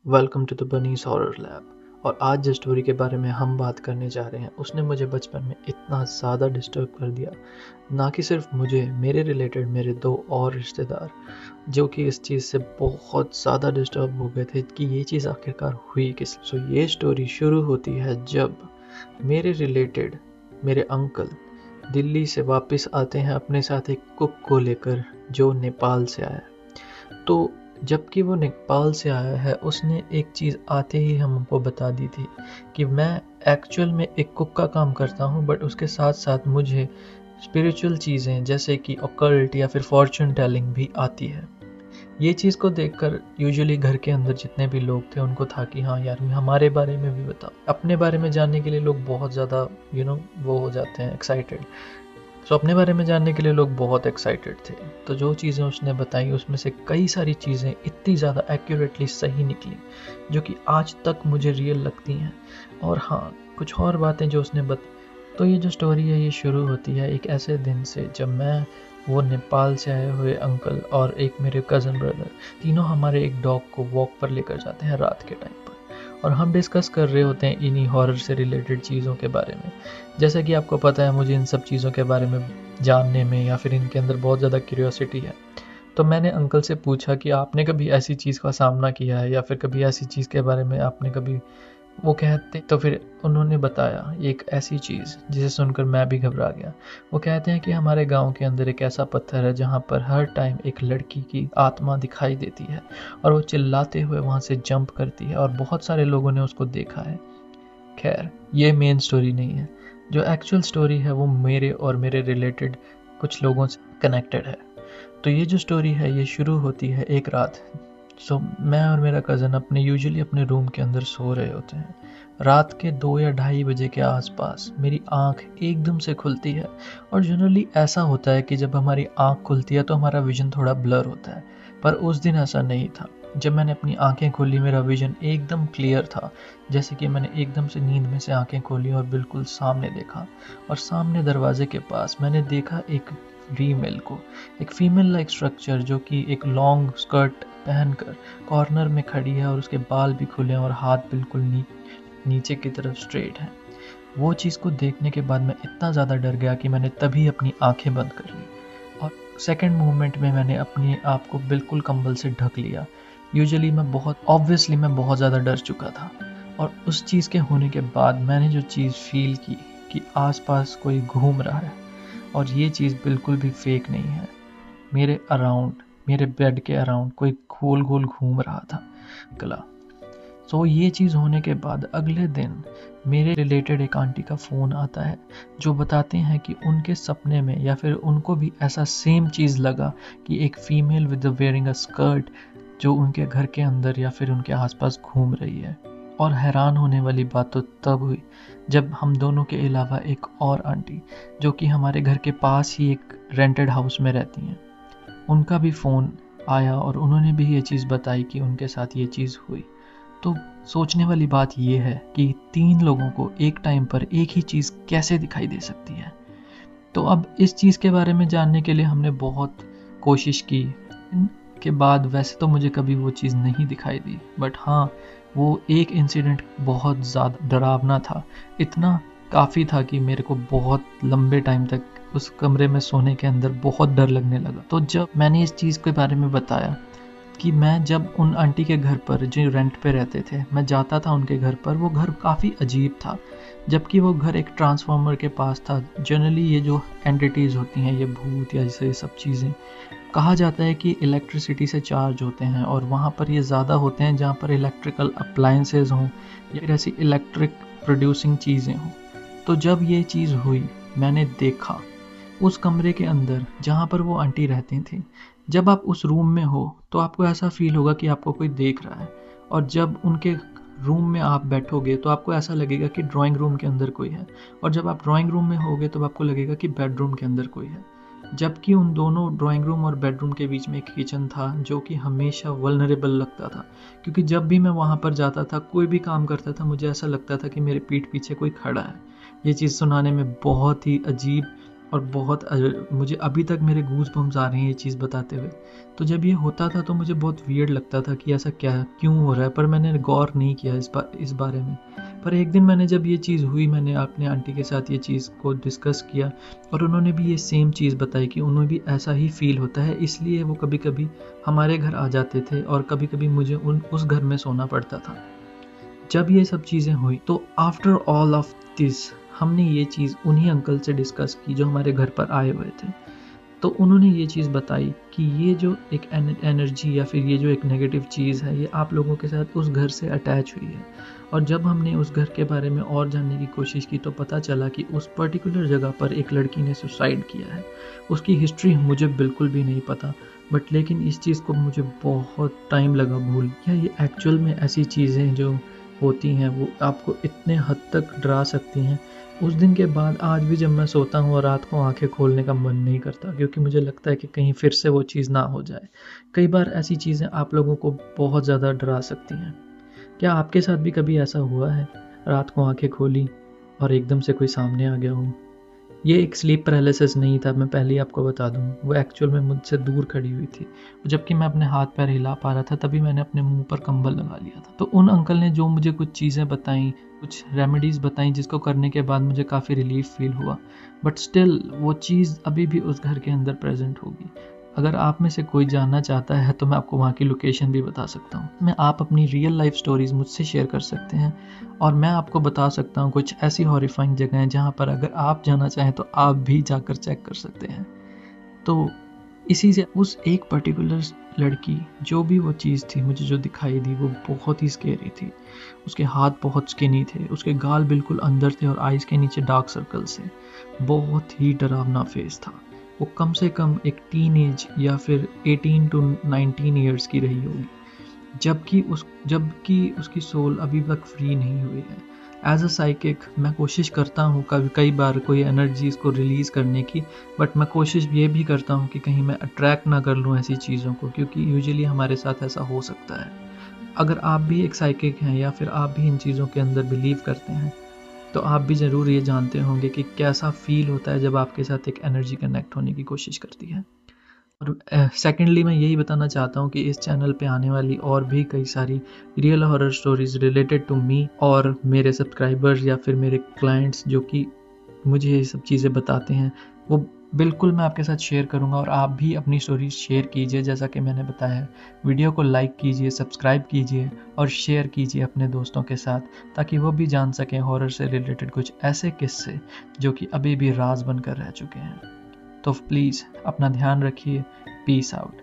Welcome to the Bunny's horror lab. और आज जिस स्टोरी के बारे में हम बात करने जा रहे हैं उसने मुझे बचपन में इतना ज़्यादा डिस्टर्ब कर दिया। ना कि सिर्फ मुझे, मेरे रिलेटेड मेरे दो और रिश्तेदार जो कि इस चीज़ से बहुत ज़्यादा डिस्टर्ब हो गए थे कि ये चीज़ आखिरकार हुई किस। सो ये स्टोरी शुरू होती है जब मेरे रिलेटेड मेरे अंकल दिल्ली से वापस आते हैं अपने साथ एक कुक को लेकर जो नेपाल से आया है। तो जबकि वो नेपाल से आया है उसने एक चीज़ आते ही हमको बता दी थी कि मैं एक्चुअल में एक कुक का काम करता हूँ, बट उसके साथ साथ मुझे स्पिरिचुअल चीज़ें जैसे कि ऑकल्ट या फिर फॉर्चून टेलिंग भी आती है। ये चीज़ को देखकर यूजुअली घर के अंदर जितने भी लोग थे उनको था कि हाँ यार हमारे बारे में भी बताओ। अपने बारे में जानने के लिए लोग बहुत ज़्यादा वो हो जाते हैं एक्साइटेड। सो अपने बारे में जानने के लिए लोग बहुत एक्साइटेड थे। तो जो चीज़ें उसने बताई उसमें से कई सारी चीज़ें इतनी ज़्यादा एक्यूरेटली सही निकली जो कि आज तक मुझे रियल लगती हैं। और हाँ, कुछ और बातें जो उसने तो ये जो स्टोरी है ये शुरू होती है एक ऐसे दिन से जब मैं, वो नेपाल से आए हुए अंकल और एक मेरे कज़न ब्रदर, तीनों हमारे एक डॉग को वॉक पर लेकर जाते हैं रात के टाइम पर। और हम डिस्कस कर रहे होते हैं इन्हीं हॉरर से रिलेटेड चीज़ों के बारे में। जैसा कि आपको पता है मुझे इन सब चीज़ों के बारे में जानने में या फिर इनके अंदर बहुत ज़्यादा क्यूरियोसिटी है। तो मैंने अंकल से पूछा कि आपने कभी ऐसी चीज़ का सामना किया है या फिर कभी ऐसी चीज़ के बारे में आपने कभी, वो कहते तो फिर उन्होंने बताया एक ऐसी चीज़ जिसे सुनकर मैं भी घबरा गया। वो कहते हैं कि हमारे गांव के अंदर एक ऐसा पत्थर है जहां पर हर टाइम एक लड़की की आत्मा दिखाई देती है और वो चिल्लाते हुए वहां से जंप करती है और बहुत सारे लोगों ने उसको देखा है। खैर, ये मेन स्टोरी नहीं है। जो एक्चुअल स्टोरी है वो मेरे और मेरे रिलेटेड कुछ लोगों से कनेक्टेड है। तो ये जो स्टोरी है ये शुरू होती है एक रात। मैं और मेरा कज़न यूजुअली अपने रूम के अंदर सो रहे होते हैं। रात के 2 या ढाई बजे के आसपास मेरी आंख एकदम से खुलती है। और जनरली ऐसा होता है कि जब हमारी आंख खुलती है तो हमारा विजन थोड़ा ब्लर होता है, पर उस दिन ऐसा नहीं था। जब मैंने अपनी आंखें खोली मेरा विजन एकदम क्लियर था, जैसे कि मैंने एकदम से नींद में से आंखें खोली और बिल्कुल सामने देखा। और सामने दरवाजे के पास मैंने देखा एक फीमेल को, एक फीमेल लाइक स्ट्रक्चर जो कि एक लॉन्ग स्कर्ट पहनकर कॉर्नर में खड़ी है और उसके बाल भी खुले हैं और हाथ बिल्कुल नीचे की तरफ स्ट्रेट हैं। वो चीज़ को देखने के बाद मैं इतना ज़्यादा डर गया कि मैंने तभी अपनी आंखें बंद कर ली और सेकंड मूवमेंट में मैंने अपने आप को बिल्कुल कंबल से ढक लिया। यूजुअली मैं बहुत ज़्यादा डर चुका था। और उस चीज़ के होने के बाद मैंने जो चीज़ फील की कि आसपास कोई घूम रहा है और ये चीज़ बिल्कुल भी फेक नहीं है। मेरे अराउंड, मेरे बेड के अराउंड कोई गोल गोल घूम रहा था गला। तो ये चीज़ होने के बाद अगले दिन मेरे रिलेटेड एक आंटी का फ़ोन आता है जो बताते हैं कि उनके सपने में या फिर उनको भी ऐसा सेम चीज़ लगा कि एक female with wearing a skirt जो उनके घर के अंदर या फिर उनके आसपास घूम रही है। और हैरान होने वाली बात तो तब हुई जब हम दोनों के अलावा एक और आंटी जो कि हमारे घर के पास ही एक रेंटेड हाउस में रहती हैं, उनका भी फ़ोन आया और उन्होंने भी ये चीज़ बताई कि उनके साथ ये चीज़ हुई। तो सोचने वाली बात ये है कि 3 लोगों को एक टाइम पर एक ही चीज़ कैसे दिखाई दे सकती है। तो अब इस चीज़ के बारे में जानने के लिए हमने बहुत कोशिश की। के बाद वैसे तो मुझे कभी वो चीज़ नहीं दिखाई दी, बट हाँ, वो एक इंसिडेंट बहुत ज़्यादा डरावना था। इतना काफ़ी था कि मेरे को बहुत लंबे टाइम तक उस कमरे में सोने के अंदर बहुत डर लगने लगा। तो जब मैंने इस चीज़ के बारे में बताया कि मैं जब उन आंटी के घर पर जो रेंट पे रहते थे मैं जाता था उनके घर पर, वो घर काफ़ी अजीब था। जबकि वो घर एक ट्रांसफार्मर के पास था। जनरली ये जो एंटिटीज़ होती हैं, ये भूत या जैसे ये सब चीज़ें, कहा जाता है कि इलेक्ट्रिसिटी से चार्ज होते हैं और वहाँ पर ये ज़्यादा होते हैं जहाँ पर इलेक्ट्रिकल अप्लायंसेज हों या फिर ऐसी इलेक्ट्रिक प्रोड्यूसिंग चीज़ें हों। तो जब ये चीज़ हुई मैंने देखा उस कमरे के अंदर जहाँ पर वो आंटी रहती थी, जब आप उस रूम में हो तो आपको ऐसा फील होगा कि आपको कोई देख रहा है। और जब उनके रूम में आप बैठोगे तो आपको ऐसा लगेगा कि ड्राइंग रूम के अंदर कोई है। और जब आप ड्राइंग रूम में होगे तो आपको लगेगा कि बेडरूम के अंदर कोई है। जबकि उन दोनों ड्राइंग रूम और बेडरूम के बीच में एक किचन था जो कि हमेशा वल्नरेबल लगता था, क्योंकि जब भी मैं वहाँ पर जाता था कोई भी काम करता था मुझे ऐसा लगता था कि मेरे पीठ पीछे कोई खड़ा है। ये चीज़ सुनाने में बहुत ही अजीब और बहुत मुझे अभी तक मेरे गूज़ बम्प्स आ रहे हैं ये चीज़ बताते हुए। तो जब ये होता था तो मुझे बहुत वियर्ड लगता था कि ऐसा क्या क्यों हो रहा है, पर मैंने गौर नहीं किया इस बारे में। पर एक दिन मैंने जब ये चीज़ हुई, मैंने अपने आंटी के साथ ये चीज़ को डिस्कस किया और उन्होंने भी ये सेम चीज़ बताई कि उन्हें भी ऐसा ही फ़ील होता है, इसलिए वो कभी-कभी हमारे घर आ जाते थे और कभी-कभी मुझे उस घर में सोना पड़ता था। जब ये सब चीज़ें हुई तो आफ्टर ऑल ऑफ दिस हमने ये चीज़ उन्हीं अंकल से डिस्कस की जो हमारे घर पर आए हुए थे। तो उन्होंने ये चीज़ बताई कि ये जो एक एनर्जी या फिर ये जो एक नेगेटिव चीज़ है, ये आप लोगों के साथ उस घर से अटैच हुई है। और जब हमने उस घर के बारे में और जानने की कोशिश की तो पता चला कि उस पर्टिकुलर जगह पर एक लड़की ने सुसाइड किया है। उसकी हिस्ट्री मुझे बिल्कुल भी नहीं पता, बट लेकिन इस चीज़ को मुझे बहुत टाइम लगा भूल। क्या ये एक्चुअल में ऐसी चीज़ें जो होती हैं वो आपको इतने हद तक डरा सकती हैं? उस दिन के बाद आज भी जब मैं सोता हूँ और रात को आंखें खोलने का मन नहीं करता, क्योंकि मुझे लगता है कि कहीं फिर से वो चीज़ ना हो जाए। कई बार ऐसी चीज़ें आप लोगों को बहुत ज़्यादा डरा सकती हैं। क्या आपके साथ भी कभी ऐसा हुआ है? रात को आंखें खोली और एकदम से कोई सामने आ गया हो? ये एक स्लीप पैरालिसिस नहीं था, मैं पहले ही आपको बता दूँ। वो एक्चुअल में मुझसे दूर खड़ी हुई थी। जबकि मैं अपने हाथ पैर हिला पा रहा था, तभी मैंने अपने मुँह पर कंबल लगा लिया था। तो उन अंकल ने जो मुझे कुछ चीज़ें बताई, कुछ रेमेडीज़ बताई जिसको करने के बाद मुझे काफ़ी रिलीफ़ फ़ील हुआ। बट स्टिल वो चीज़ अभी भी उस घर के अंदर प्रेज़ेंट होगी। अगर आप में से कोई जानना चाहता है तो मैं आपको वहाँ की लोकेशन भी बता सकता हूँ। आप अपनी रियल लाइफ़ स्टोरीज़ मुझसे शेयर कर सकते हैं और मैं आपको बता सकता हूँ कुछ ऐसी हॉरिफाइंग जगहें जहाँ पर अगर आप जाना चाहें तो आप भी जाकर चेक कर सकते हैं। तो इसी से उस एक पर्टिकुलर लड़की, जो भी वो चीज़ थी मुझे जो दिखाई दी, वो बहुत ही स्केरी थी। उसके हाथ बहुत स्किनी थे, उसके गाल बिल्कुल अंदर थे और आइज़ के नीचे डार्क सर्कल्स थे। बहुत ही डरावना फेस था। वो कम से कम एक टीनेज या फिर 18 टू 19 ईयर्स की रही होगी। जबकि उसकी सोल अभी तक फ्री नहीं हुई है। एज अ साइकिक मैं कोशिश करता हूँ कई बार कोई एनर्जीज़ को रिलीज़ करने की, बट मैं कोशिश ये भी करता हूँ कि कहीं मैं अट्रैक्ट ना कर लूँ ऐसी चीज़ों को, क्योंकि यूजुअली हमारे साथ ऐसा हो सकता है। अगर आप भी एक साइकिक हैं या फिर आप भी इन चीज़ों के अंदर बिलीव करते हैं, तो आप भी ज़रूर ये जानते होंगे कि कैसा फ़ील होता है जब आपके साथ एक एनर्जी कनेक्ट होने की कोशिश करती है। और सेकेंडली मैं यही बताना चाहता हूँ कि इस चैनल पे आने वाली और भी कई सारी real horror stories related to me और मेरे सब्सक्राइबर्स या फिर मेरे क्लाइंट्स जो कि मुझे ये सब चीज़ें बताते हैं, वो बिल्कुल मैं आपके साथ शेयर करूँगा और आप भी अपनी स्टोरीज शेयर कीजिए जैसा कि मैंने बताया है। वीडियो को लाइक कीजिए, सब्सक्राइब कीजिए और शेयर कीजिए अपने दोस्तों के साथ, ताकि वो भी जान सकें हॉरर से रिलेटेड कुछ ऐसे किस्से जो कि अभी भी राज बनकर रह चुके हैं। तो प्लीज़ अपना ध्यान रखिए। Peace out.